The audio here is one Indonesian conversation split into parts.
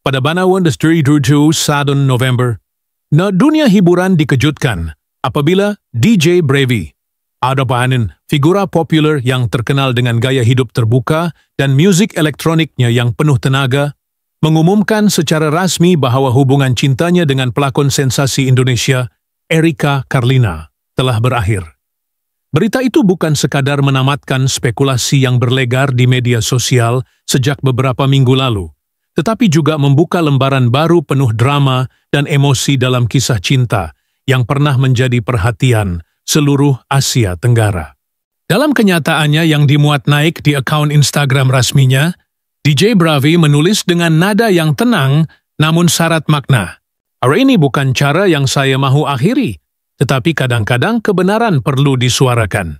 pada Banawan Destri 1 November, dunia hiburan dikejutkan apabila DJ Bravi, Adapanin, figura populer yang terkenal dengan gaya hidup terbuka dan musik elektroniknya yang penuh tenaga, mengumumkan secara rasmi bahawa hubungan cintanya dengan pelakon sensasi Indonesia, Erika Carlina, telah berakhir. Berita itu bukan sekadar menamatkan spekulasi yang berlegar di media sosial sejak beberapa minggu lalu, tetapi juga membuka lembaran baru penuh drama dan emosi dalam kisah cinta yang pernah menjadi perhatian seluruh Asia Tenggara. Dalam kenyataannya yang dimuat naik di akaun Instagram rasminya, DJ Bravi menulis dengan nada yang tenang namun syarat makna. Hari ini bukan cara yang saya mahu akhiri, tetapi kadang-kadang kebenaran perlu disuarakan.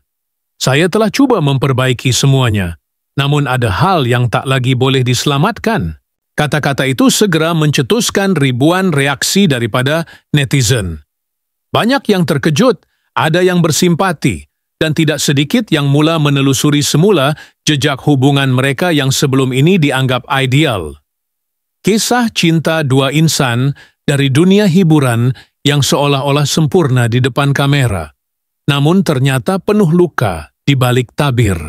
Saya telah cuba memperbaiki semuanya, namun ada hal yang tak lagi boleh diselamatkan. Kata-kata itu segera mencetuskan ribuan reaksi daripada netizen. Banyak yang terkejut, ada yang bersimpati, dan tidak sedikit yang mula menelusuri semula jejak hubungan mereka yang sebelum ini dianggap ideal. Kisah cinta dua insan dari dunia hiburan yang seolah-olah sempurna di depan kamera, namun ternyata penuh luka di balik tabir.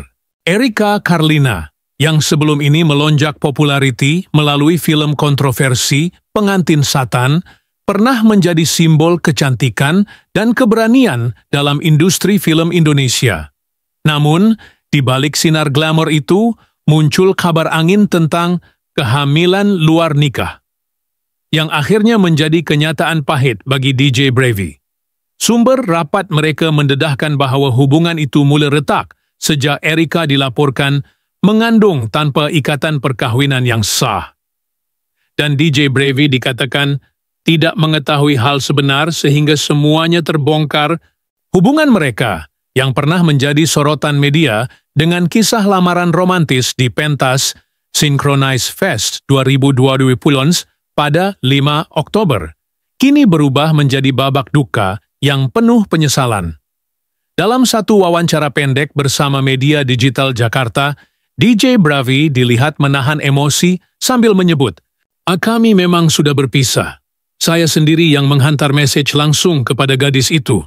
Erika Carlina, yang sebelum ini melonjak populariti melalui film kontroversi Pengantin Satan, pernah menjadi simbol kecantikan dan keberanian dalam industri film Indonesia. Namun, di balik sinar glamor itu, muncul kabar angin tentang kehamilan luar nikah, yang akhirnya menjadi kenyataan pahit bagi DJ Bravi. Sumber rapat mereka mendedahkan bahawa hubungan itu mula retak sejak Erika dilaporkan mengandung tanpa ikatan perkahwinan yang sah. Dan DJ Bravi dikatakan tidak mengetahui hal sebenar sehingga semuanya terbongkar. Hubungan mereka yang pernah menjadi sorotan media dengan kisah lamaran romantis di pentas Synchronize Fest 2022 pada 5 Oktober, kini berubah menjadi babak duka yang penuh penyesalan. Dalam satu wawancara pendek bersama media digital Jakarta, DJ Bravi dilihat menahan emosi sambil menyebut, "Kami memang sudah berpisah. Saya sendiri yang menghantar mesej langsung kepada gadis itu.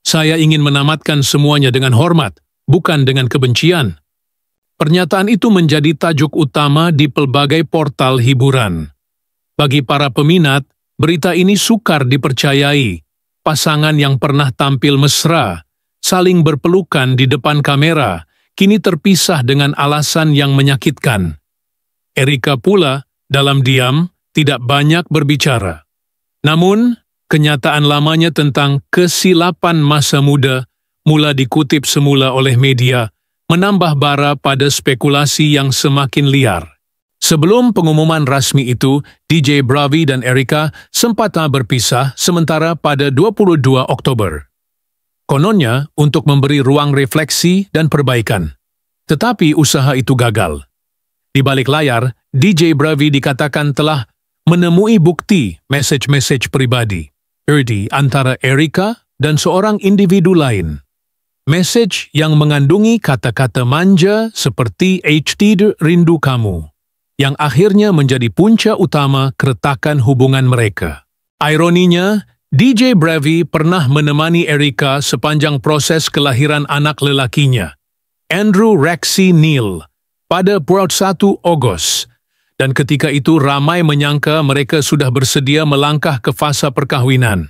Saya ingin menamatkan semuanya dengan hormat, bukan dengan kebencian." Pernyataan itu menjadi tajuk utama di pelbagai portal hiburan. Bagi para peminat, berita ini sukar dipercayai. Pasangan yang pernah tampil mesra, saling berpelukan di depan kamera, kini terpisah dengan alasan yang menyakitkan. Erika pula, dalam diam, tidak banyak berbicara. Namun, kenyataan lamanya tentang kesilapan masa muda mula dikutip semula oleh media, menambah bara pada spekulasi yang semakin liar. Sebelum pengumuman rasmi itu, DJ Bravi dan Erika sempat berpisah sementara pada 22 Oktober. Kononnya untuk memberi ruang refleksi dan perbaikan. Tetapi usaha itu gagal. Di balik layar, DJ Bravi dikatakan telah menemui bukti mesej-mesej pribadi antara Erika dan seorang individu lain. Mesej yang mengandungi kata-kata manja seperti "HD rindu kamu", yang akhirnya menjadi punca utama keretakan hubungan mereka. Ironinya, DJ Bravi pernah menemani Erika sepanjang proses kelahiran anak lelakinya, Andrew Rexy Neil, pada 1 Ogos. Dan ketika itu ramai menyangka mereka sudah bersedia melangkah ke fasa perkahwinan.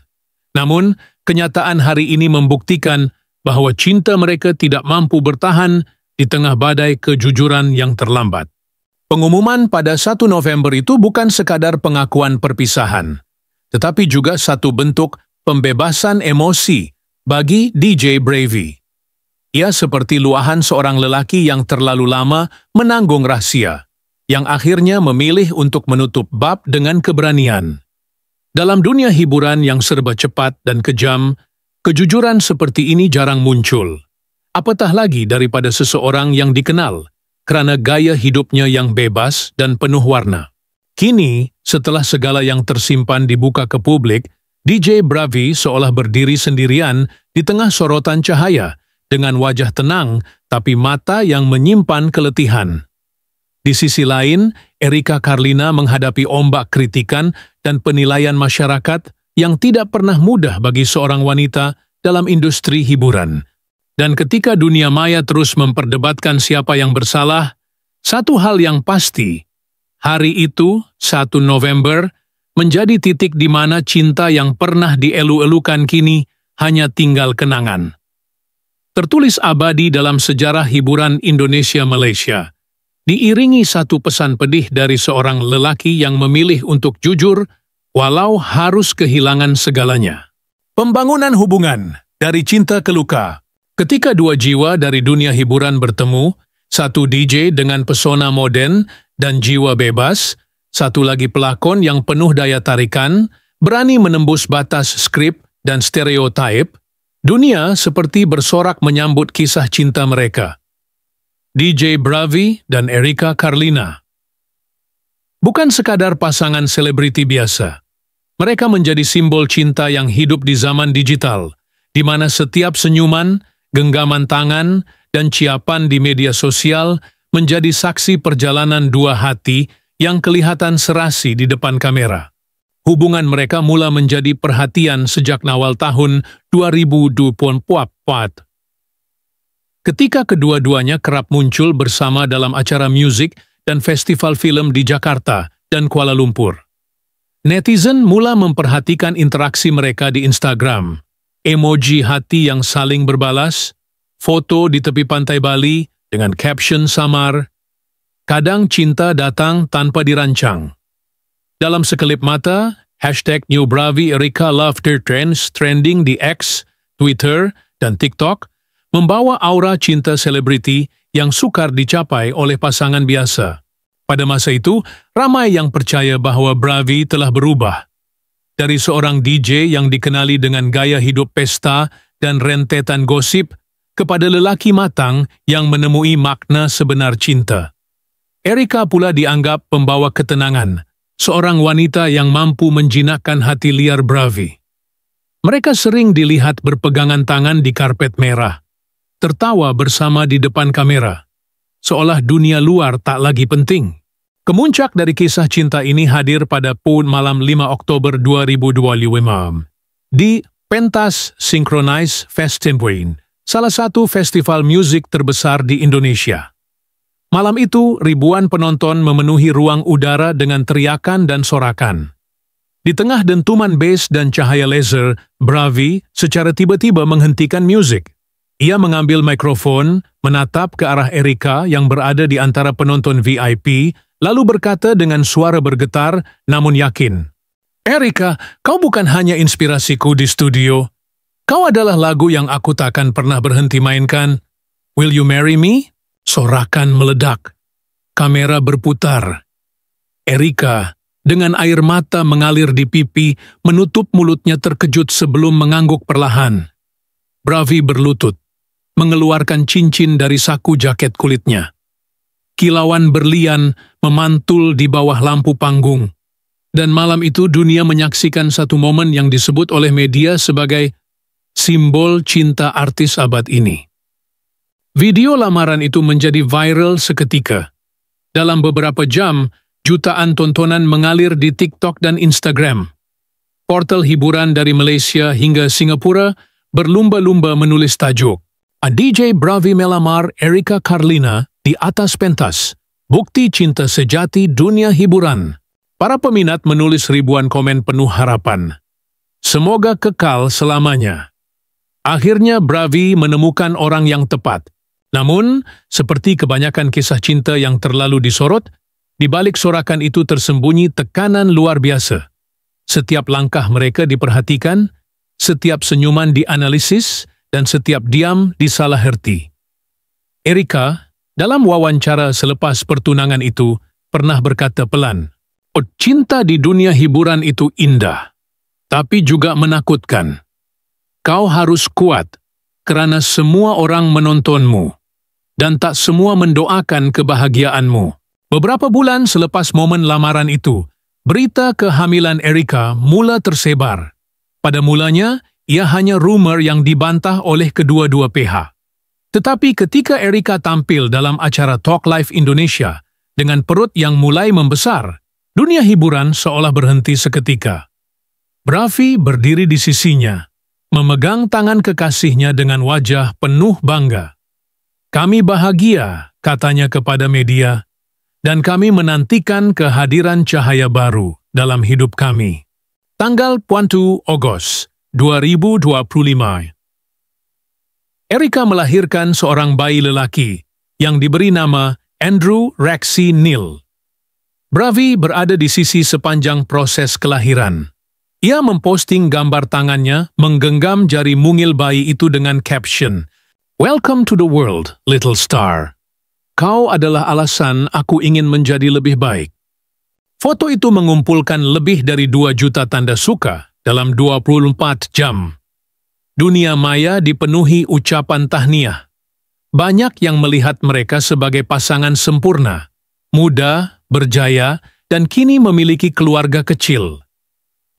Namun, kenyataan hari ini membuktikan bahawa cinta mereka tidak mampu bertahan di tengah badai kejujuran yang terlambat. Pengumuman pada 1 November itu bukan sekadar pengakuan perpisahan, tetapi juga satu bentuk pembebasan emosi bagi DJ Bravi. Ia seperti luahan seorang lelaki yang terlalu lama menanggung rahsia, yang akhirnya memilih untuk menutup bab dengan keberanian. Dalam dunia hiburan yang serba cepat dan kejam, kejujuran seperti ini jarang muncul. Apatah lagi daripada seseorang yang dikenal kerana gaya hidupnya yang bebas dan penuh warna. Kini, setelah segala yang tersimpan dibuka ke publik, DJ Bravi seolah berdiri sendirian di tengah sorotan cahaya dengan wajah tenang tapi mata yang menyimpan keletihan. Di sisi lain, Erika Carlina menghadapi ombak kritikan dan penilaian masyarakat yang tidak pernah mudah bagi seorang wanita dalam industri hiburan. Dan ketika dunia maya terus memperdebatkan siapa yang bersalah, satu hal yang pasti, hari itu, 1 November, menjadi titik di mana cinta yang pernah dielu-elukan kini hanya tinggal kenangan. Tertulis abadi dalam sejarah hiburan Indonesia-Malaysia, diiringi satu pesan pedih dari seorang lelaki yang memilih untuk jujur, walau harus kehilangan segalanya. Pembangunan hubungan, dari cinta ke luka. Ketika dua jiwa dari dunia hiburan bertemu, satu DJ dengan pesona modern dan jiwa bebas, satu lagi pelakon yang penuh daya tarikan, berani menembus batas skrip dan stereotype, dunia seperti bersorak menyambut kisah cinta mereka. DJ Bravi dan Erika Carlina. Bukan sekadar pasangan selebriti biasa. Mereka menjadi simbol cinta yang hidup di zaman digital, di mana setiap senyuman, genggaman tangan, dan ciapan di media sosial menjadi saksi perjalanan dua hati yang kelihatan serasi di depan kamera. Hubungan mereka mula menjadi perhatian sejak awal tahun 2024. Ketika kedua-duanya kerap muncul bersama dalam acara musik dan festival film di Jakarta dan Kuala Lumpur. Netizen mula memperhatikan interaksi mereka di Instagram. Emoji hati yang saling berbalas, foto di tepi pantai Bali dengan caption samar, kadang cinta datang tanpa dirancang. Dalam sekelip mata, #NewBraviErikaLoveTher trends trending di X, Twitter, dan TikTok membawa aura cinta selebriti yang sukar dicapai oleh pasangan biasa. Pada masa itu, ramai yang percaya bahwa Bravi telah berubah. Dari seorang DJ yang dikenali dengan gaya hidup pesta dan rentetan gosip, kepada lelaki matang yang menemui makna sebenar cinta. Erika pula dianggap pembawa ketenangan, seorang wanita yang mampu menjinakkan hati liar Bravi. Mereka sering dilihat berpegangan tangan di karpet merah, tertawa bersama di depan kamera, seolah dunia luar tak lagi penting. Kemuncak dari kisah cinta ini hadir pada malam 5 Oktober 2025 di Pentas Synchronize Festival, salah satu festival musik terbesar di Indonesia. Malam itu, ribuan penonton memenuhi ruang udara dengan teriakan dan sorakan. Di tengah dentuman bass dan cahaya laser, Bravi secara tiba-tiba menghentikan musik. Ia mengambil mikrofon, menatap ke arah Erika yang berada di antara penonton VIP, lalu berkata dengan suara bergetar namun yakin, "Erika, kau bukan hanya inspirasiku di studio. Kau adalah lagu yang aku takkan pernah berhenti mainkan. Will you marry me?" Sorakan meledak. Kamera berputar. Erika, dengan air mata mengalir di pipi, menutup mulutnya terkejut sebelum mengangguk perlahan. Bravi berlutut, mengeluarkan cincin dari saku jaket kulitnya. Kilauan berlian memantul di bawah lampu panggung. Dan malam itu dunia menyaksikan satu momen yang disebut oleh media sebagai simbol cinta artis abad ini. Video lamaran itu menjadi viral seketika. Dalam beberapa jam, jutaan tontonan mengalir di TikTok dan Instagram. Portal hiburan dari Malaysia hingga Singapura berlumba-lumba menulis tajuk, "A DJ Bravi melamar Erika Carlina di atas pentas, bukti cinta sejati dunia hiburan." Para peminat menulis ribuan komen penuh harapan. Semoga kekal selamanya. Akhirnya Bravi menemukan orang yang tepat. Namun, seperti kebanyakan kisah cinta yang terlalu disorot, di balik sorakan itu tersembunyi tekanan luar biasa. Setiap langkah mereka diperhatikan, setiap senyuman dianalisis, dan setiap diam disalaherti. Erika, dalam wawancara selepas pertunangan itu, pernah berkata pelan, "Oh, cinta di dunia hiburan itu indah, tapi juga menakutkan. Kau harus kuat, karena semua orang menontonmu, dan tak semua mendoakan kebahagiaanmu." Beberapa bulan selepas momen lamaran itu, berita kehamilan Erika mula tersebar. Pada mulanya, ia hanya rumor yang dibantah oleh kedua-dua pihak. Tetapi ketika Erika tampil dalam acara Talk Live Indonesia, Dengan perut yang mulai membesar, dunia hiburan seolah berhenti seketika. Bravi berdiri di sisinya, memegang tangan kekasihnya dengan wajah penuh bangga. "Kami bahagia," katanya kepada media, "dan kami menantikan kehadiran cahaya baru dalam hidup kami." Tanggal 1 Agustus 2025. Erika melahirkan seorang bayi lelaki yang diberi nama Andrew Rexy Neal. Bravi berada di sisi sepanjang proses kelahiran. Ia memposting gambar tangannya menggenggam jari mungil bayi itu dengan caption, "Welcome to the world, little star. Kau adalah alasan aku ingin menjadi lebih baik." Foto itu mengumpulkan lebih dari 2 juta tanda suka dalam 24 jam. Dunia maya dipenuhi ucapan tahniah. Banyak yang melihat mereka sebagai pasangan sempurna, muda, berjaya, dan kini memiliki keluarga kecil.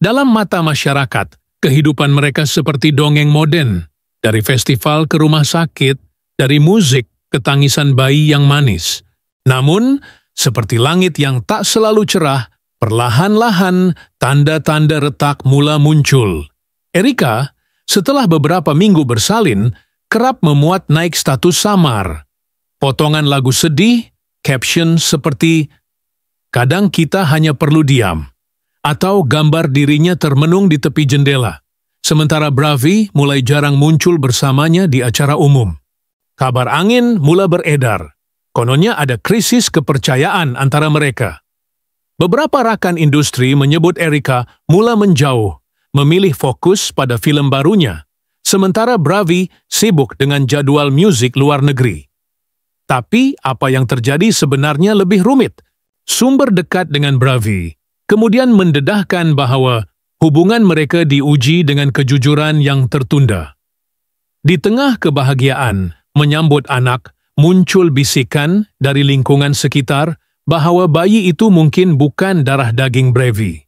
Dalam mata masyarakat, kehidupan mereka seperti dongeng modern, dari festival ke rumah sakit, dari musik ke tangisan bayi yang manis. Namun, seperti langit yang tak selalu cerah, perlahan-lahan tanda-tanda retak mula muncul. Erika, setelah beberapa minggu bersalin, kerap memuat naik status samar. Potongan lagu sedih, caption seperti, "Kadang kita hanya perlu diam," atau gambar dirinya termenung di tepi jendela. Sementara Bravi mulai jarang muncul bersamanya di acara umum. Kabar angin mula beredar. Kononnya ada krisis kepercayaan antara mereka. Beberapa rakan industri menyebut Erika mula menjauh, memilih fokus pada film barunya, sementara Bravi sibuk dengan jadwal musik luar negeri. Tapi apa yang terjadi sebenarnya lebih rumit. Sumber dekat dengan Bravi kemudian mendedahkan bahwa hubungan mereka diuji dengan kejujuran yang tertunda. Di tengah kebahagiaan menyambut anak, muncul bisikan dari lingkungan sekitar bahwa bayi itu mungkin bukan darah daging Bravi.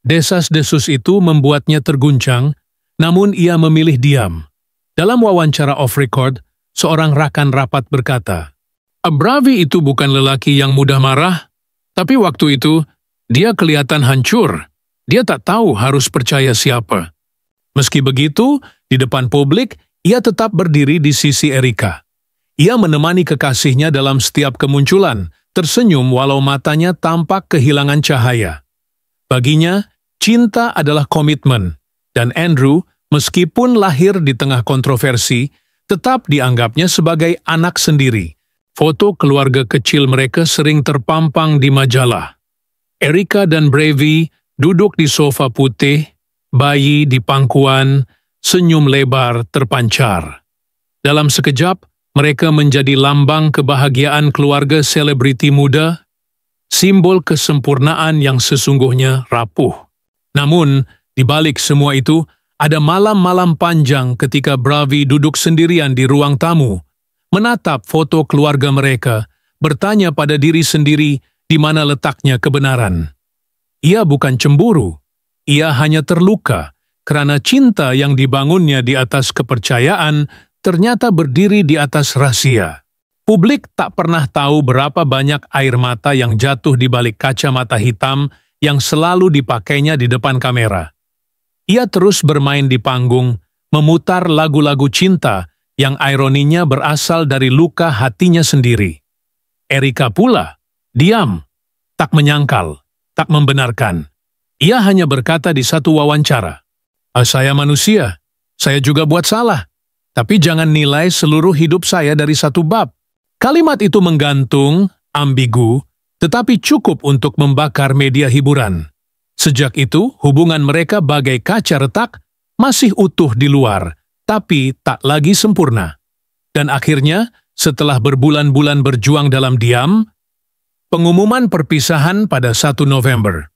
Desas-desus itu membuatnya terguncang, namun ia memilih diam. Dalam wawancara off-record, seorang rakan rapat berkata, "Bravi itu bukan lelaki yang mudah marah, tapi waktu itu dia kelihatan hancur. Dia tak tahu harus percaya siapa." Meski begitu, di depan publik, ia tetap berdiri di sisi Erika. Ia menemani kekasihnya dalam setiap kemunculan, tersenyum walau matanya tampak kehilangan cahaya. Baginya, cinta adalah komitmen. Dan Andrew, meskipun lahir di tengah kontroversi, tetap dianggapnya sebagai anak sendiri. Foto keluarga kecil mereka sering terpampang di majalah. Erika dan Bravi duduk di sofa putih, bayi di pangkuan, senyum lebar terpancar. Dalam sekejap, mereka menjadi lambang kebahagiaan keluarga selebriti muda, simbol kesempurnaan yang sesungguhnya rapuh. Namun, di balik semua itu, ada malam-malam panjang ketika Bravi duduk sendirian di ruang tamu, menatap foto keluarga mereka, bertanya pada diri sendiri di mana letaknya kebenaran. Ia bukan cemburu, ia hanya terluka karena cinta yang dibangunnya di atas kepercayaan ternyata berdiri di atas rahasia. Publik tak pernah tahu berapa banyak air mata yang jatuh di balik kacamata hitam yang selalu dipakainya di depan kamera. Ia terus bermain di panggung, memutar lagu-lagu cinta yang ironinya berasal dari luka hatinya sendiri. Erika pula, diam, tak menyangkal, tak membenarkan. Ia hanya berkata di satu wawancara, "Saya manusia, saya juga buat salah, tapi jangan nilai seluruh hidup saya dari satu bab." Kalimat itu menggantung, ambigu, tetapi cukup untuk membakar media hiburan. Sejak itu, hubungan mereka bagai kaca retak, masih utuh di luar, tapi tak lagi sempurna. Dan akhirnya, setelah berbulan-bulan berjuang dalam diam, pengumuman perpisahan pada 1 November.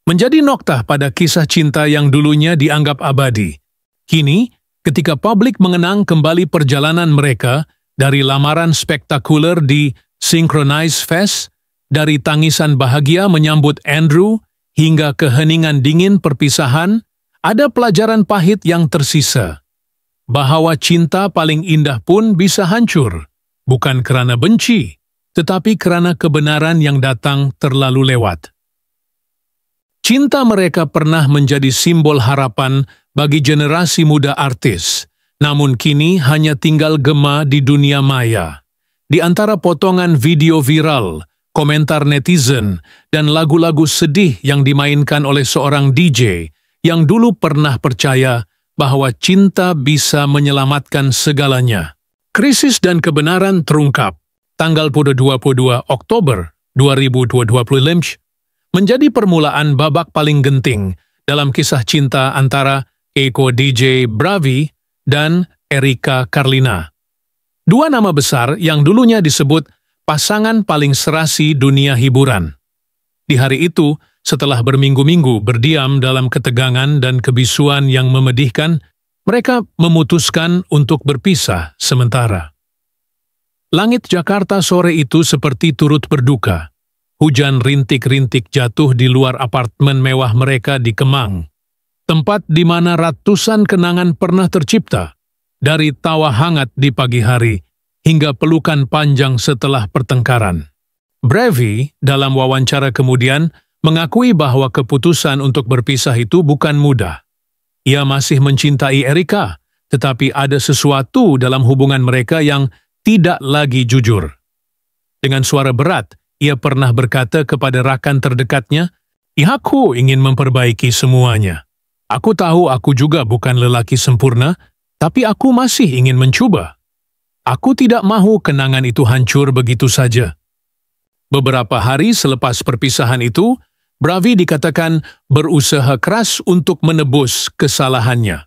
Menjadi noktah pada kisah cinta yang dulunya dianggap abadi. Kini, ketika publik mengenang kembali perjalanan mereka dari lamaran spektakuler di Synchronize Fest, dari tangisan bahagia menyambut Andrew hingga keheningan dingin perpisahan, ada pelajaran pahit yang tersisa. Bahwa cinta paling indah pun bisa hancur, bukan karena benci, tetapi karena kebenaran yang datang terlalu lewat. Cinta mereka pernah menjadi simbol harapan bagi generasi muda artis, namun kini hanya tinggal gema di dunia maya. Di antara potongan video viral, komentar netizen, dan lagu-lagu sedih yang dimainkan oleh seorang DJ yang dulu pernah percaya bahwa cinta bisa menyelamatkan segalanya. Krisis dan kebenaran terungkap. Tanggal 22 Oktober 2025 menjadi permulaan babak paling genting dalam kisah cinta antara Keiko DJ Bravi dan Erika Carlina. Dua nama besar yang dulunya disebut pasangan paling serasi dunia hiburan. Di hari itu, setelah berminggu-minggu berdiam dalam ketegangan dan kebisuan yang memedihkan, mereka memutuskan untuk berpisah sementara. Langit Jakarta sore itu seperti turut berduka. Hujan rintik-rintik jatuh di luar apartemen mewah mereka di Kemang, tempat di mana ratusan kenangan pernah tercipta, dari tawa hangat di pagi hari hingga pelukan panjang setelah pertengkaran. Bravi dalam wawancara kemudian mengakui bahwa keputusan untuk berpisah itu bukan mudah. Ia masih mencintai Erika, tetapi ada sesuatu dalam hubungan mereka yang tidak lagi jujur. Dengan suara berat, ia pernah berkata kepada rakan terdekatnya, "Aku ingin memperbaiki semuanya. Aku tahu aku juga bukan lelaki sempurna, tapi aku masih ingin mencoba. Aku tidak mahu kenangan itu hancur begitu saja." Beberapa hari selepas perpisahan itu, Bravi dikatakan berusaha keras untuk menebus kesalahannya.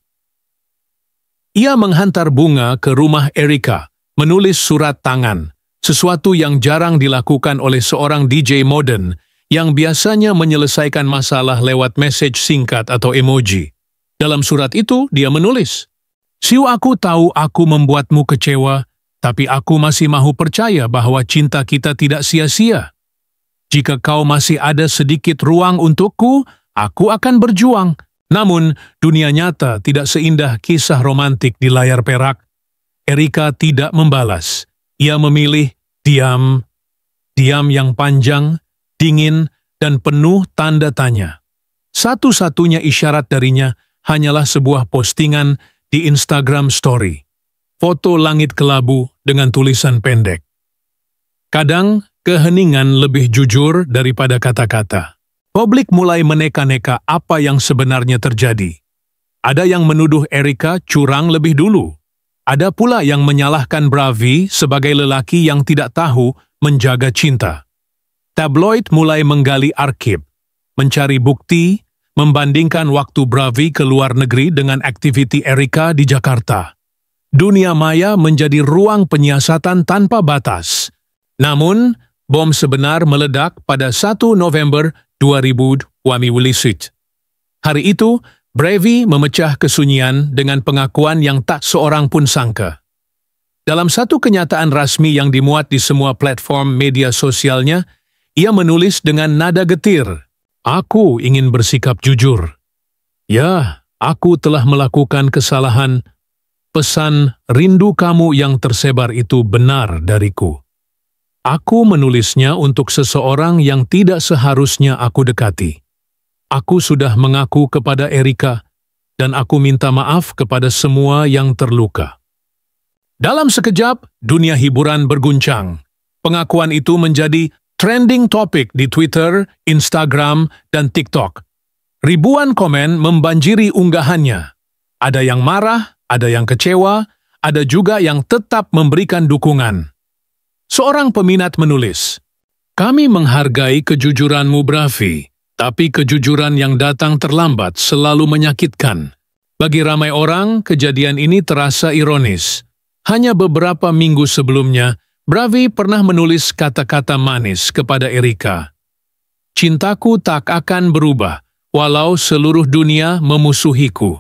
Ia menghantar bunga ke rumah Erika, menulis surat tangan, sesuatu yang jarang dilakukan oleh seorang DJ modern yang biasanya menyelesaikan masalah lewat message singkat atau emoji. Dalam surat itu, dia menulis, "Siu, aku tahu aku membuatmu kecewa, tapi aku masih mahu percaya bahwa cinta kita tidak sia-sia. Jika kau masih ada sedikit ruang untukku, aku akan berjuang. Namun, dunia nyata tidak seindah kisah romantik di layar perak." Erika tidak membalas. Ia memilih diam yang panjang, dingin, dan penuh tanda tanya. Satu-satunya isyarat darinya hanyalah sebuah postingan di Instagram Story. Foto langit kelabu dengan tulisan pendek. Kadang, keheningan lebih jujur daripada kata-kata. Publik mulai meneka-neka apa yang sebenarnya terjadi. Ada yang menuduh Erika curang lebih dulu. Ada pula yang menyalahkan Bravi sebagai lelaki yang tidak tahu menjaga cinta. Tabloid mulai menggali arsip, mencari bukti, membandingkan waktu Bravi ke luar negeri dengan aktiviti Erika di Jakarta. Dunia maya menjadi ruang penyiasatan tanpa batas. Namun, bom sebenar meledak pada 1 November 2025. Hari itu, Bravi memecah kesunyian dengan pengakuan yang tak seorang pun sangka. Dalam satu kenyataan rasmi yang dimuat di semua platform media sosialnya, ia menulis dengan nada getir, "Aku ingin bersikap jujur. Ya, aku telah melakukan kesalahan. Pesan rindu kamu yang tersebar itu benar dariku. Aku menulisnya untuk seseorang yang tidak seharusnya aku dekati. Aku sudah mengaku kepada Erika, dan aku minta maaf kepada semua yang terluka." Dalam sekejap, dunia hiburan berguncang. Pengakuan itu menjadi trending topik di Twitter, Instagram, dan TikTok. Ribuan komen membanjiri unggahannya. Ada yang marah, ada yang kecewa, ada juga yang tetap memberikan dukungan. Seorang peminat menulis, "Kami menghargai kejujuranmu, Bravi. Tapi kejujuran yang datang terlambat selalu menyakitkan. Bagi ramai orang, kejadian ini terasa ironis. Hanya beberapa minggu sebelumnya, Bravi pernah menulis kata-kata manis kepada Erika. Cintaku tak akan berubah, walau seluruh dunia memusuhiku."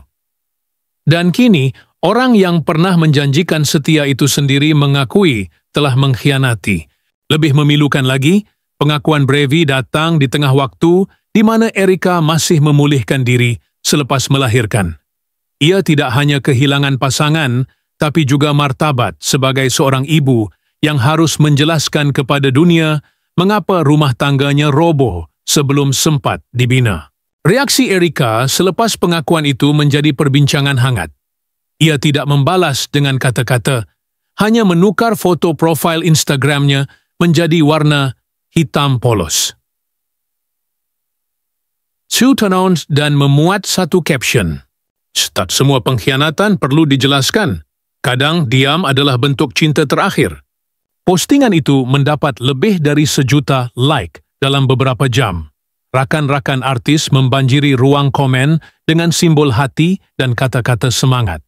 Dan kini, orang yang pernah menjanjikan setia itu sendiri mengakui telah mengkhianati. Lebih memilukan lagi, pengakuan Bravi datang di tengah waktu di mana Erika masih memulihkan diri selepas melahirkan. Ia tidak hanya kehilangan pasangan, tapi juga martabat sebagai seorang ibu yang harus menjelaskan kepada dunia mengapa rumah tangganya roboh sebelum sempat dibina. Reaksi Erika selepas pengakuan itu menjadi perbincangan hangat. Ia tidak membalas dengan kata-kata, hanya menukar foto profil Instagramnya menjadi warna hitam polos. Sue Tonons dan memuat satu caption. Tak semua pengkhianatan perlu dijelaskan. Kadang diam adalah bentuk cinta terakhir. Postingan itu mendapat lebih dari 1 juta like dalam beberapa jam. Rakan-rakan artis membanjiri ruang komen dengan simbol hati dan kata-kata semangat.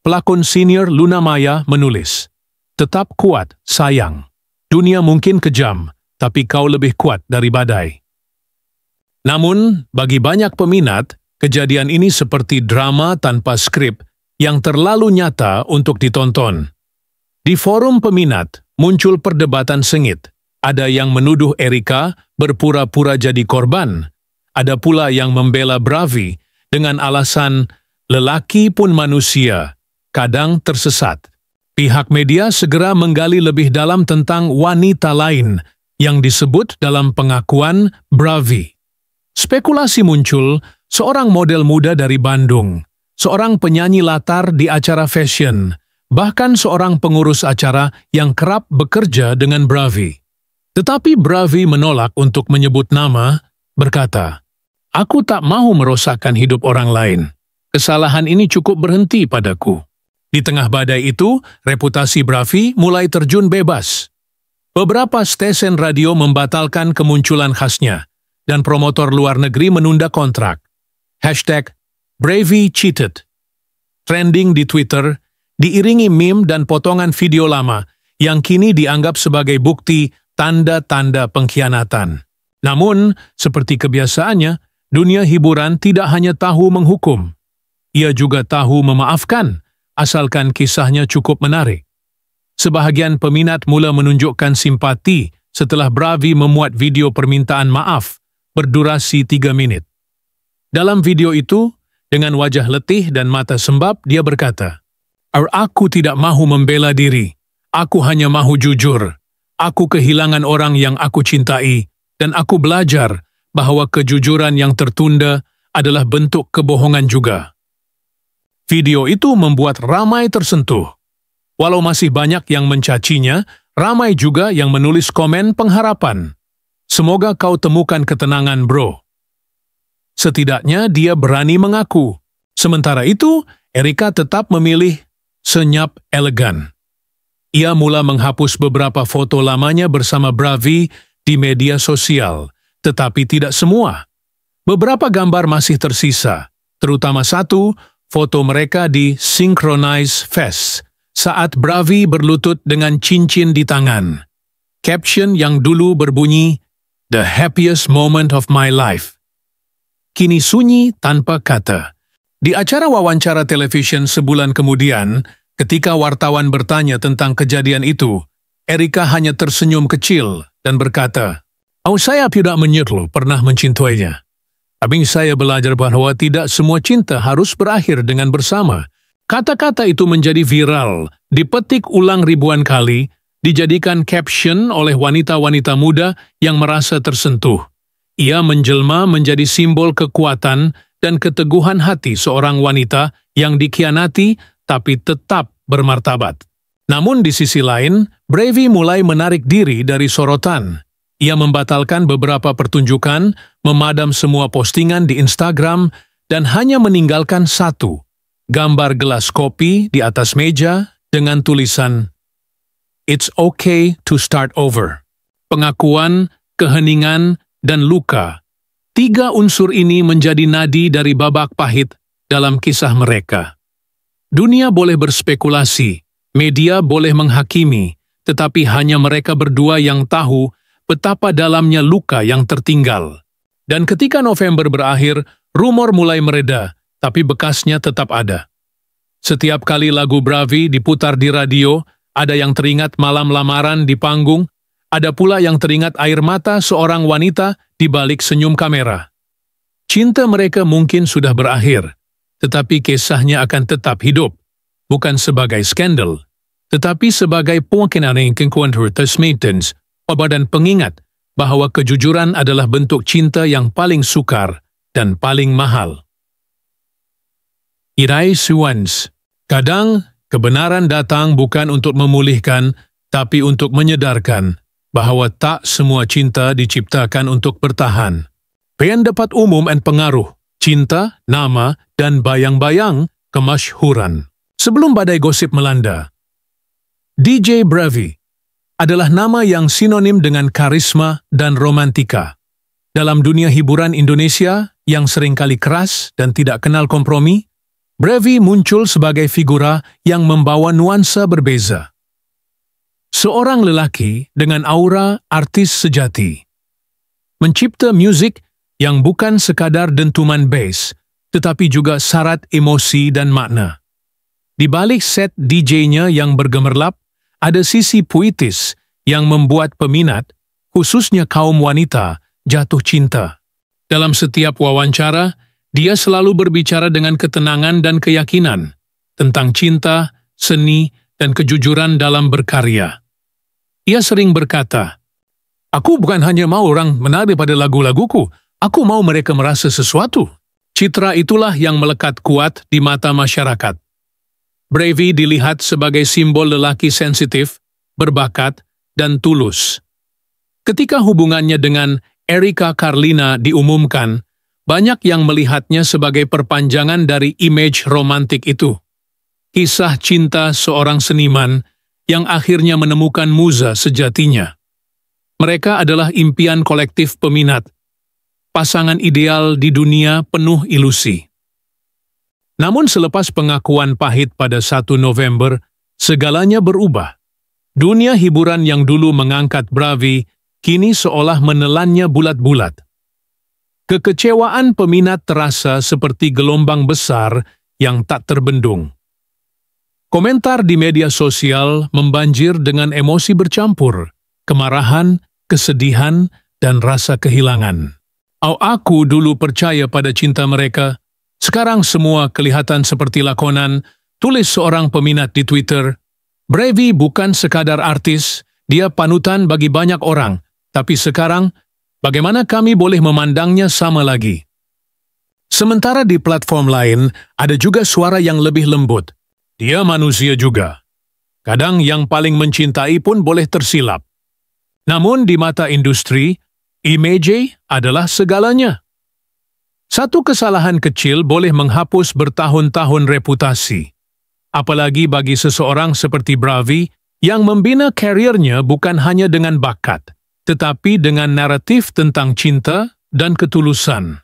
Pelakon senior Luna Maya menulis, "Tetap kuat, sayang. Dunia mungkin kejam, tapi kau lebih kuat dari badai." Namun, bagi banyak peminat, kejadian ini seperti drama tanpa skrip yang terlalu nyata untuk ditonton. Di forum peminat, muncul perdebatan sengit. Ada yang menuduh Erika berpura-pura jadi korban. Ada pula yang membela Bravi dengan alasan lelaki pun manusia, kadang tersesat. Pihak media segera menggali lebih dalam tentang wanita lain yang disebut dalam pengakuan Bravi. Spekulasi muncul, seorang model muda dari Bandung, seorang penyanyi latar di acara fashion, bahkan seorang pengurus acara yang kerap bekerja dengan Bravi. Tetapi Bravi menolak untuk menyebut nama, berkata, "Aku tak mau merosakkan hidup orang lain. Kesalahan ini cukup berhenti padaku." Di tengah badai itu, reputasi Bravi mulai terjun bebas. Beberapa stesen radio membatalkan kemunculan khasnya, dan promotor luar negeri menunda kontrak. #Bravi cheated. Trending di Twitter, diiringi meme dan potongan video lama yang kini dianggap sebagai bukti tanda-tanda pengkhianatan. Namun, seperti kebiasaannya, dunia hiburan tidak hanya tahu menghukum. Ia juga tahu memaafkan, asalkan kisahnya cukup menarik. Sebahagian peminat mula menunjukkan simpati setelah Bravi memuat video permintaan maaf berdurasi 3 menit. Dalam video itu, dengan wajah letih dan mata sembab, dia berkata, "Aku tidak mahu membela diri. Aku hanya mahu jujur. Aku kehilangan orang yang aku cintai, dan aku belajar bahwa kejujuran yang tertunda adalah bentuk kebohongan juga." Video itu membuat ramai tersentuh. Walau masih banyak yang mencacinya, ramai juga yang menulis komen pengharapan. "Semoga kau temukan ketenangan, bro." Setidaknya dia berani mengaku. Sementara itu, Erika tetap memilih senyap elegan. Ia mula menghapus beberapa foto lamanya bersama Bravi di media sosial, tetapi tidak semua. Beberapa gambar masih tersisa, terutama satu, foto mereka di Synchronize Fest saat Bravi berlutut dengan cincin di tangan. Caption yang dulu berbunyi, "The happiest moment of my life," kini sunyi tanpa kata. Di acara wawancara televisyen sebulan kemudian, ketika wartawan bertanya tentang kejadian itu, Erika hanya tersenyum kecil dan berkata, saya tidak menyerlu pernah mencintainya. Tapi saya belajar bahwa tidak semua cinta harus berakhir dengan bersama." Kata-kata itu menjadi viral, dipetik ulang ribuan kali, dijadikan caption oleh wanita-wanita muda yang merasa tersentuh. Ia menjelma menjadi simbol kekuatan dan keteguhan hati seorang wanita yang dikhianati tapi tetap bermartabat. Namun di sisi lain, Bravi mulai menarik diri dari sorotan. Ia membatalkan beberapa pertunjukan, memadam semua postingan di Instagram, dan hanya meninggalkan satu, gambar gelas kopi di atas meja dengan tulisan, "It's okay to start over." Pengakuan, keheningan, dan luka. 3 unsur ini menjadi nadi dari babak pahit dalam kisah mereka. Dunia boleh berspekulasi, media boleh menghakimi, tetapi hanya mereka berdua yang tahu betapa dalamnya luka yang tertinggal. Dan ketika November berakhir, rumor mulai mereda, tapi bekasnya tetap ada. Setiap kali lagu Bravi diputar di radio, ada yang teringat malam lamaran di panggung, ada pula yang teringat air mata seorang wanita di balik senyum kamera. Cinta mereka mungkin sudah berakhir, tetapi kisahnya akan tetap hidup, bukan sebagai skandal, tetapi sebagai pengenalan kekuantan dan pengingat bahawa kejujuran adalah bentuk cinta yang paling sukar dan paling mahal. Irai Suwans. Kadang, kebenaran datang bukan untuk memulihkan, tapi untuk menyedarkan bahawa tak semua cinta diciptakan untuk bertahan. Pendapat umum dan pengaruh, cinta, nama, dan bayang-bayang kemasyhuran. Sebelum badai gosip melanda, DJ Brevy adalah nama yang sinonim dengan karisma dan romantika. Dalam dunia hiburan Indonesia yang seringkali keras dan tidak kenal kompromi, Brevy muncul sebagai figura yang membawa nuansa berbeza. Seorang lelaki dengan aura artis sejati. Mencipta muzik yang bukan sekadar dentuman bass, tetapi juga syarat emosi dan makna. Di balik set DJ-nya yang bergemerlap, ada sisi puitis yang membuat peminat, khususnya kaum wanita, jatuh cinta. Dalam setiap wawancara, dia selalu berbicara dengan ketenangan dan keyakinan tentang cinta, seni, dan kejujuran dalam berkarya. Ia sering berkata, "Aku bukan hanya mau orang menari pada lagu-laguku, aku mau mereka merasa sesuatu." Citra itulah yang melekat kuat di mata masyarakat. Brevy dilihat sebagai simbol lelaki sensitif, berbakat, dan tulus. Ketika hubungannya dengan Erika Carlina diumumkan, banyak yang melihatnya sebagai perpanjangan dari image romantik itu. Kisah cinta seorang seniman yang akhirnya menemukan muza sejatinya. Mereka adalah impian kolektif peminat, pasangan ideal di dunia penuh ilusi. Namun selepas pengakuan pahit pada 1 November, segalanya berubah. Dunia hiburan yang dulu mengangkat Brevy, kini seolah menelannya bulat-bulat. Kekecewaan peminat terasa seperti gelombang besar yang tak terbendung. Komentar di media sosial membanjir dengan emosi bercampur, kemarahan, kesedihan, dan rasa kehilangan. Aku dulu percaya pada cinta mereka, sekarang semua kelihatan seperti lakonan, tulis seorang peminat di Twitter. Brevy bukan sekadar artis, dia panutan bagi banyak orang, tapi sekarang, bagaimana kami boleh memandangnya sama lagi? Sementara di platform lain, ada juga suara yang lebih lembut. Dia manusia juga. Kadang yang paling mencintai pun boleh tersilap. Namun di mata industri, image adalah segalanya. Satu kesalahan kecil boleh menghapus bertahun-tahun reputasi. Apalagi bagi seseorang seperti Brevy yang membina kariernya bukan hanya dengan bakat, tetapi dengan naratif tentang cinta dan ketulusan.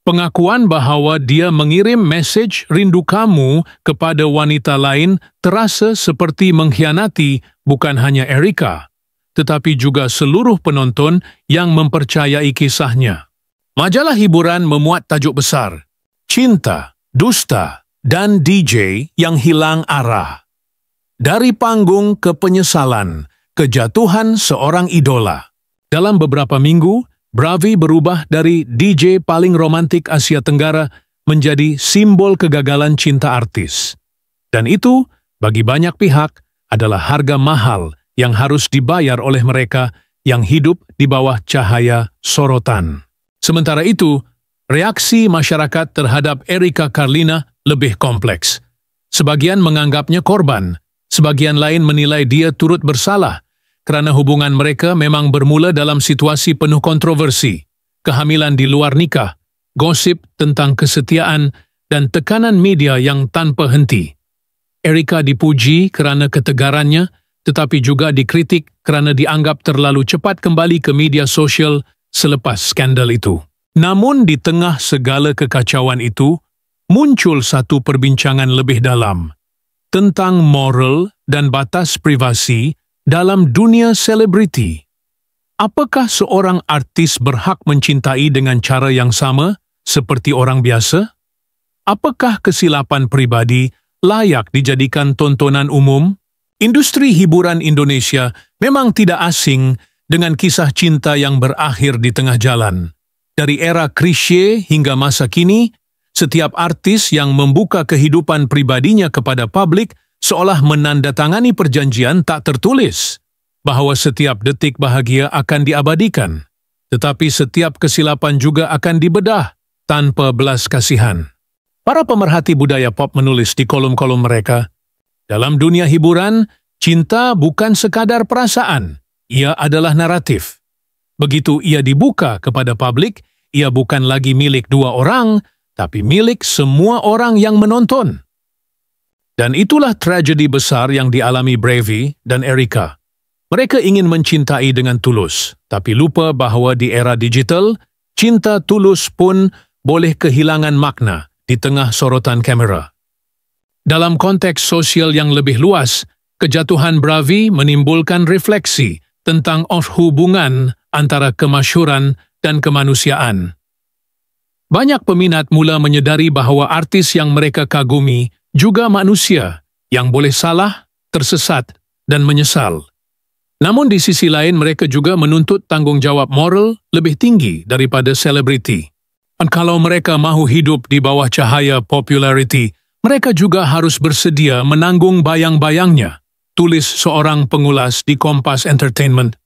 Pengakuan bahawa dia mengirim mesej rindu kamu kepada wanita lain terasa seperti mengkhianati bukan hanya Erika, tetapi juga seluruh penonton yang mempercayai kisahnya. Majalah hiburan memuat tajuk besar, Cinta, Dusta, dan DJ yang hilang arah. Dari panggung ke penyesalan, kejatuhan seorang idola. Dalam beberapa minggu, Brevy berubah dari DJ paling romantik Asia Tenggara menjadi simbol kegagalan cinta artis. Dan itu, bagi banyak pihak, adalah harga mahal yang harus dibayar oleh mereka yang hidup di bawah cahaya sorotan. Sementara itu, reaksi masyarakat terhadap Erika Carlina lebih kompleks. Sebagian menganggapnya korban, sebagian lain menilai dia turut bersalah, kerana hubungan mereka memang bermula dalam situasi penuh kontroversi, kehamilan di luar nikah, gosip tentang kesetiaan, dan tekanan media yang tanpa henti. Erika dipuji kerana ketegarannya, tetapi juga dikritik kerana dianggap terlalu cepat kembali ke media sosial selepas skandal itu. Namun di tengah segala kekacauan itu, muncul satu perbincangan lebih dalam tentang moral dan batas privasi dalam dunia selebriti. Apakah seorang artis berhak mencintai dengan cara yang sama seperti orang biasa? Apakah kesilapan pribadi layak dijadikan tontonan umum? Industri hiburan Indonesia memang tidak asing dengan kisah cinta yang berakhir di tengah jalan. Dari era klise hingga masa kini, setiap artis yang membuka kehidupan pribadinya kepada publik seolah menandatangani perjanjian tak tertulis, bahwa setiap detik bahagia akan diabadikan, tetapi setiap kesilapan juga akan dibedah tanpa belas kasihan. Para pemerhati budaya pop menulis di kolom-kolom mereka, dalam dunia hiburan, cinta bukan sekadar perasaan, ia adalah naratif. Begitu ia dibuka kepada publik, ia bukan lagi milik dua orang, tapi milik semua orang yang menonton. Dan itulah tragedi besar yang dialami Bravi dan Erika. Mereka ingin mencintai dengan tulus, tapi lupa bahawa di era digital, cinta tulus pun boleh kehilangan makna di tengah sorotan kamera. Dalam konteks sosial yang lebih luas, kejatuhan Bravi menimbulkan refleksi tentang hubungan antara kemasyhuran dan kemanusiaan. Banyak peminat mula menyedari bahawa artis yang mereka kagumi juga manusia yang boleh salah, tersesat, dan menyesal. Namun di sisi lain mereka juga menuntut tanggungjawab moral lebih tinggi daripada selebriti. Dan kalau mereka mahu hidup di bawah cahaya populariti, mereka juga harus bersedia menanggung bayang-bayangnya, tulis seorang pengulas di Kompas Entertainment.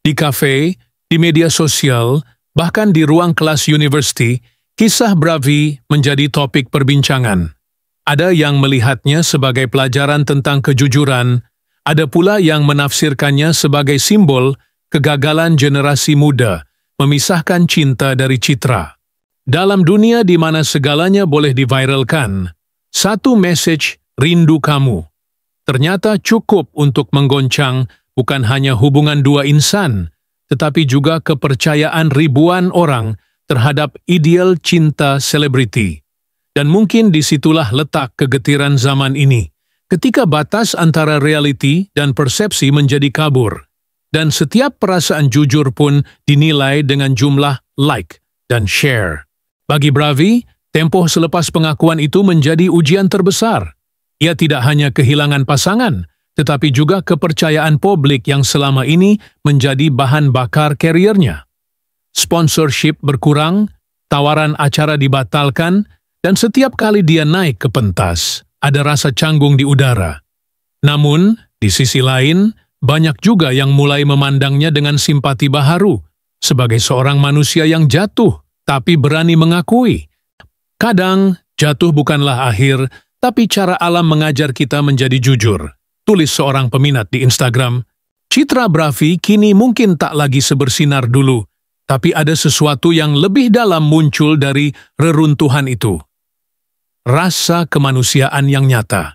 Di kafe, di media sosial, bahkan di ruang kelas universiti, kisah Bravi menjadi topik perbincangan. Ada yang melihatnya sebagai pelajaran tentang kejujuran, ada pula yang menafsirkannya sebagai simbol kegagalan generasi muda memisahkan cinta dari citra. Dalam dunia di mana segalanya boleh diviralkan, satu mesej rindu kamu ternyata cukup untuk menggoncang bukan hanya hubungan dua insan, tetapi juga kepercayaan ribuan orang terhadap ideal cinta selebriti. Dan mungkin disitulah letak kegetiran zaman ini, ketika batas antara realiti dan persepsi menjadi kabur, dan setiap perasaan jujur pun dinilai dengan jumlah like dan share. Bagi Bravi, tempoh selepas pengakuan itu menjadi ujian terbesar. Ia tidak hanya kehilangan pasangan, tetapi juga kepercayaan publik yang selama ini menjadi bahan bakar kariernya. Sponsorship berkurang, tawaran acara dibatalkan, dan setiap kali dia naik ke pentas, ada rasa canggung di udara. Namun, di sisi lain, banyak juga yang mulai memandangnya dengan simpati baharu, sebagai seorang manusia yang jatuh, tapi berani mengakui. Kadang, jatuh bukanlah akhir, tapi cara alam mengajar kita menjadi jujur, tulis seorang peminat di Instagram. Citra Bravi kini mungkin tak lagi sebersinar dulu, tapi ada sesuatu yang lebih dalam muncul dari reruntuhan itu. Rasa kemanusiaan yang nyata.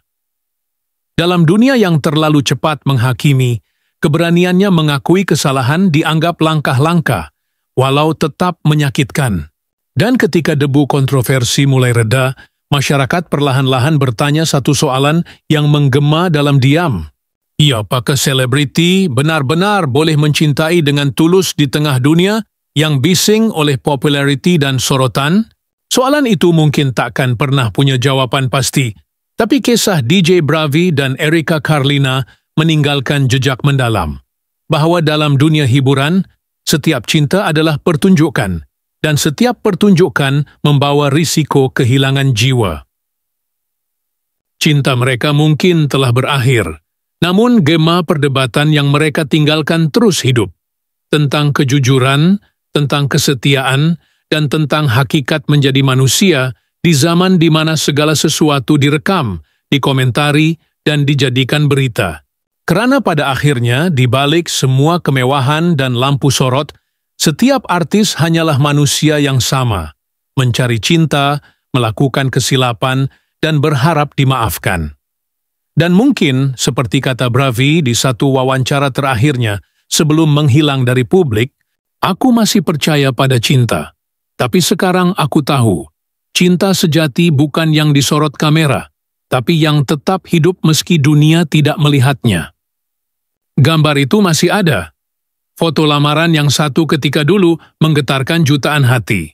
Dalam dunia yang terlalu cepat menghakimi, keberaniannya mengakui kesalahan dianggap langkah-langkah, walau tetap menyakitkan. Dan ketika debu kontroversi mulai reda, masyarakat perlahan-lahan bertanya satu soalan yang menggema dalam diam. Apakah selebriti benar-benar boleh mencintai dengan tulus di tengah dunia yang bising oleh populariti dan sorotan? Soalan itu mungkin takkan pernah punya jawaban pasti, tapi kisah DJ Bravi dan Erika Carlina meninggalkan jejak mendalam. Bahwa dalam dunia hiburan, setiap cinta adalah pertunjukan, dan setiap pertunjukan membawa risiko kehilangan jiwa. Cinta mereka mungkin telah berakhir, namun gema perdebatan yang mereka tinggalkan terus hidup. Tentang kejujuran, tentang kesetiaan, dan tentang hakikat menjadi manusia di zaman di mana segala sesuatu direkam, dikomentari, dan dijadikan berita. Kerana pada akhirnya, di balik semua kemewahan dan lampu sorot, setiap artis hanyalah manusia yang sama, mencari cinta, melakukan kesilapan, dan berharap dimaafkan. Dan mungkin, seperti kata Bravi di satu wawancara terakhirnya sebelum menghilang dari publik, aku masih percaya pada cinta. Tapi sekarang aku tahu, cinta sejati bukan yang disorot kamera, tapi yang tetap hidup meski dunia tidak melihatnya. Gambar itu masih ada. Foto lamaran yang satu ketika dulu menggetarkan jutaan hati.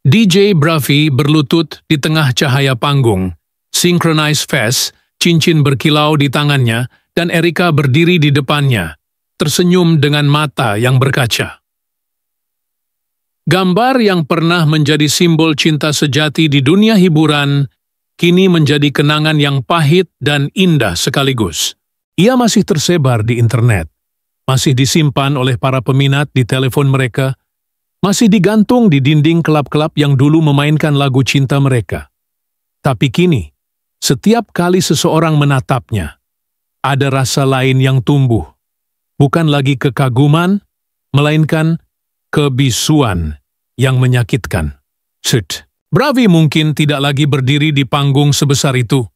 DJ Bravi berlutut di tengah cahaya panggung, synchronized face, cincin berkilau di tangannya, dan Erika berdiri di depannya, tersenyum dengan mata yang berkaca. Gambar yang pernah menjadi simbol cinta sejati di dunia hiburan, kini menjadi kenangan yang pahit dan indah sekaligus. Ia masih tersebar di internet, masih disimpan oleh para peminat di telepon mereka, masih digantung di dinding klub-klub yang dulu memainkan lagu cinta mereka. Tapi kini, setiap kali seseorang menatapnya, ada rasa lain yang tumbuh. Bukan lagi kekaguman, melainkan kebisuan yang menyakitkan. Bravi mungkin tidak lagi berdiri di panggung sebesar itu.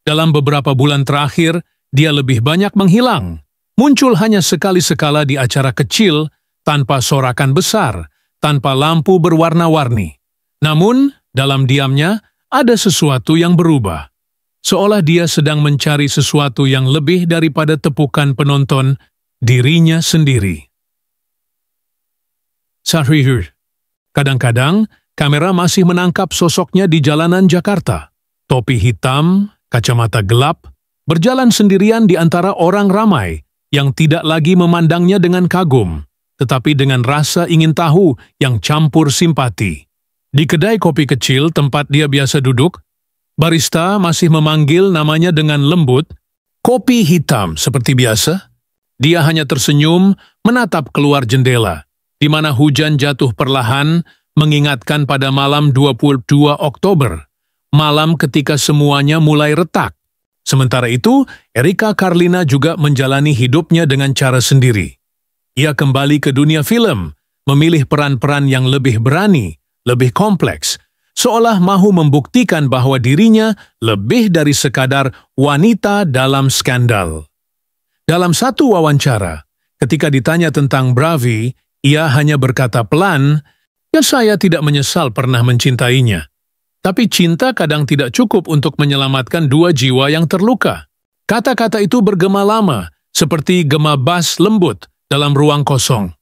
Dalam beberapa bulan terakhir, dia lebih banyak menghilang. Muncul hanya sekali-sekala di acara kecil, tanpa sorakan besar, tanpa lampu berwarna-warni. Namun, dalam diamnya, ada sesuatu yang berubah. Seolah dia sedang mencari sesuatu yang lebih daripada tepukan penonton, dirinya sendiri. Kadang-kadang, kamera masih menangkap sosoknya di jalanan Jakarta. Topi hitam, kacamata gelap, berjalan sendirian di antara orang ramai yang tidak lagi memandangnya dengan kagum, tetapi dengan rasa ingin tahu yang campur simpati. Di kedai kopi kecil tempat dia biasa duduk, barista masih memanggil namanya dengan lembut, "Kopi hitam," seperti biasa. Dia hanya tersenyum menatap keluar jendela, di mana hujan jatuh perlahan, mengingatkan pada malam 22 Oktober, malam ketika semuanya mulai retak. Sementara itu, Erika Carlina juga menjalani hidupnya dengan cara sendiri. Ia kembali ke dunia film, memilih peran-peran yang lebih berani, lebih kompleks, seolah mahu membuktikan bahwa dirinya lebih dari sekadar wanita dalam skandal. Dalam satu wawancara, ketika ditanya tentang Bravi, ia hanya berkata pelan, "Ya, saya tidak menyesal pernah mencintainya. Tapi cinta kadang tidak cukup untuk menyelamatkan dua jiwa yang terluka." Kata-kata itu bergema lama, seperti gema bas lembut dalam ruang kosong.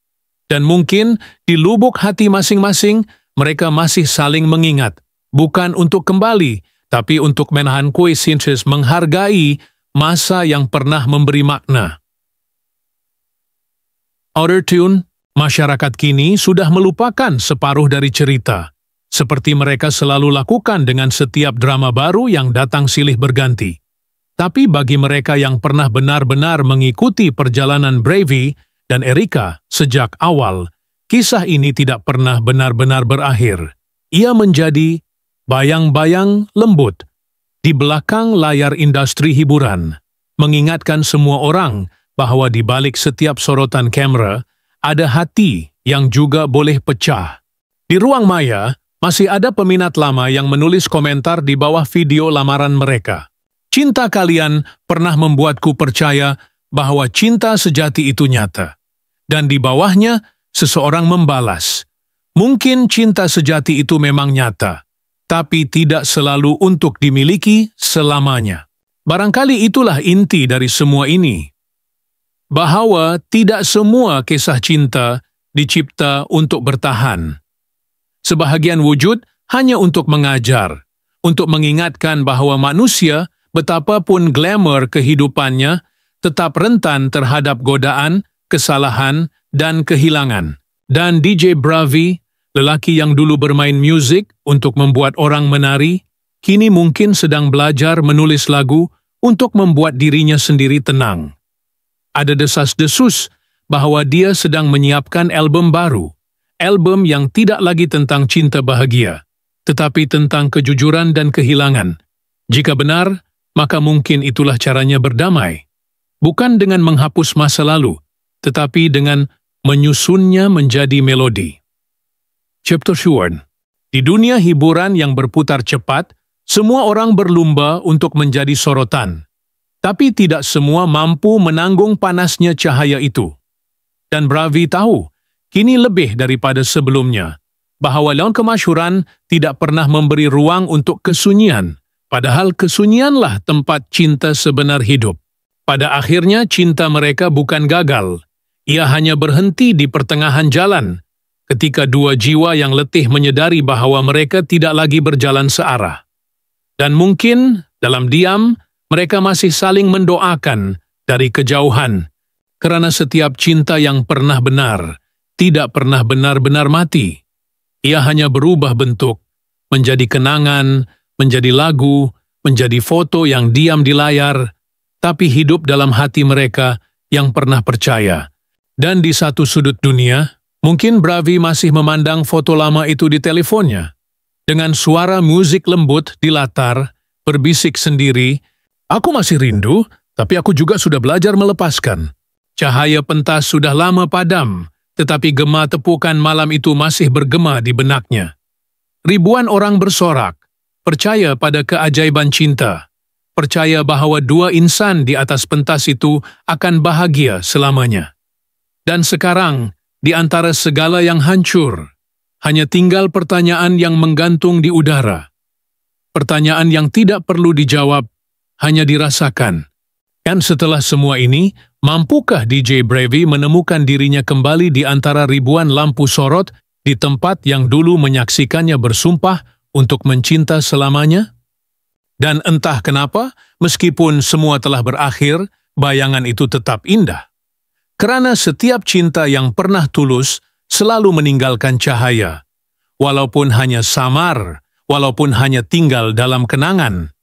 Dan mungkin di lubuk hati masing-masing, mereka masih saling mengingat, bukan untuk kembali, tapi untuk menahan kuesinses menghargai masa yang pernah memberi makna. Outer tune. Masyarakat kini sudah melupakan separuh dari cerita, seperti mereka selalu lakukan dengan setiap drama baru yang datang silih berganti. Tapi bagi mereka yang pernah benar-benar mengikuti perjalanan Bravi dan Erika sejak awal, kisah ini tidak pernah benar-benar berakhir. Ia menjadi bayang-bayang lembut di belakang layar industri hiburan, mengingatkan semua orang bahwa di balik setiap sorotan kamera, ada hati yang juga boleh pecah. Di ruang maya, masih ada peminat lama yang menulis komentar di bawah video lamaran mereka. "Cinta kalian pernah membuatku percaya bahwa cinta sejati itu nyata." Dan di bawahnya, seseorang membalas, "Mungkin cinta sejati itu memang nyata, tapi tidak selalu untuk dimiliki selamanya." Barangkali itulah inti dari semua ini, bahwa tidak semua kisah cinta dicipta untuk bertahan. Sebahagian wujud hanya untuk mengajar, untuk mengingatkan bahwa manusia, betapapun glamour kehidupannya, tetap rentan terhadap godaan, kesalahan, dan kehilangan. Dan DJ Bravi, lelaki yang dulu bermain musik untuk membuat orang menari, kini mungkin sedang belajar menulis lagu untuk membuat dirinya sendiri tenang. Ada desas-desus bahwa dia sedang menyiapkan album baru, album yang tidak lagi tentang cinta bahagia, tetapi tentang kejujuran dan kehilangan. Jika benar, maka mungkin itulah caranya berdamai. Bukan dengan menghapus masa lalu, tetapi dengan menyusunnya menjadi melodi. Chapter Shuan. Di dunia hiburan yang berputar cepat, semua orang berlumba untuk menjadi sorotan. Tapi tidak semua mampu menanggung panasnya cahaya itu. Dan Bravi tahu, kini lebih daripada sebelumnya, bahwa lawan kemasyhuran tidak pernah memberi ruang untuk kesunyian, padahal kesunyianlah tempat cinta sebenar hidup. Pada akhirnya cinta mereka bukan gagal, ia hanya berhenti di pertengahan jalan, ketika dua jiwa yang letih menyadari bahwa mereka tidak lagi berjalan searah. Dan mungkin, dalam diam, mereka masih saling mendoakan dari kejauhan, karena setiap cinta yang pernah benar, tidak pernah benar-benar mati. Ia hanya berubah bentuk, menjadi kenangan, menjadi lagu, menjadi foto yang diam di layar, tapi hidup dalam hati mereka yang pernah percaya. Dan di satu sudut dunia, mungkin Bravi masih memandang foto lama itu di teleponnya. Dengan suara musik lembut di latar, berbisik sendiri, "Aku masih rindu, tapi aku juga sudah belajar melepaskan." Cahaya pentas sudah lama padam, tetapi gema tepukan malam itu masih bergema di benaknya. Ribuan orang bersorak, percaya pada keajaiban cinta, percaya bahwa dua insan di atas pentas itu akan bahagia selamanya. Dan sekarang, di antara segala yang hancur, hanya tinggal pertanyaan yang menggantung di udara. Pertanyaan yang tidak perlu dijawab, hanya dirasakan. Dan setelah semua ini, mampukah DJ Bravi menemukan dirinya kembali di antara ribuan lampu sorot di tempat yang dulu menyaksikannya bersumpah untuk mencinta selamanya? Dan entah kenapa, meskipun semua telah berakhir, bayangan itu tetap indah. Karena setiap cinta yang pernah tulus selalu meninggalkan cahaya, walaupun hanya samar, walaupun hanya tinggal dalam kenangan.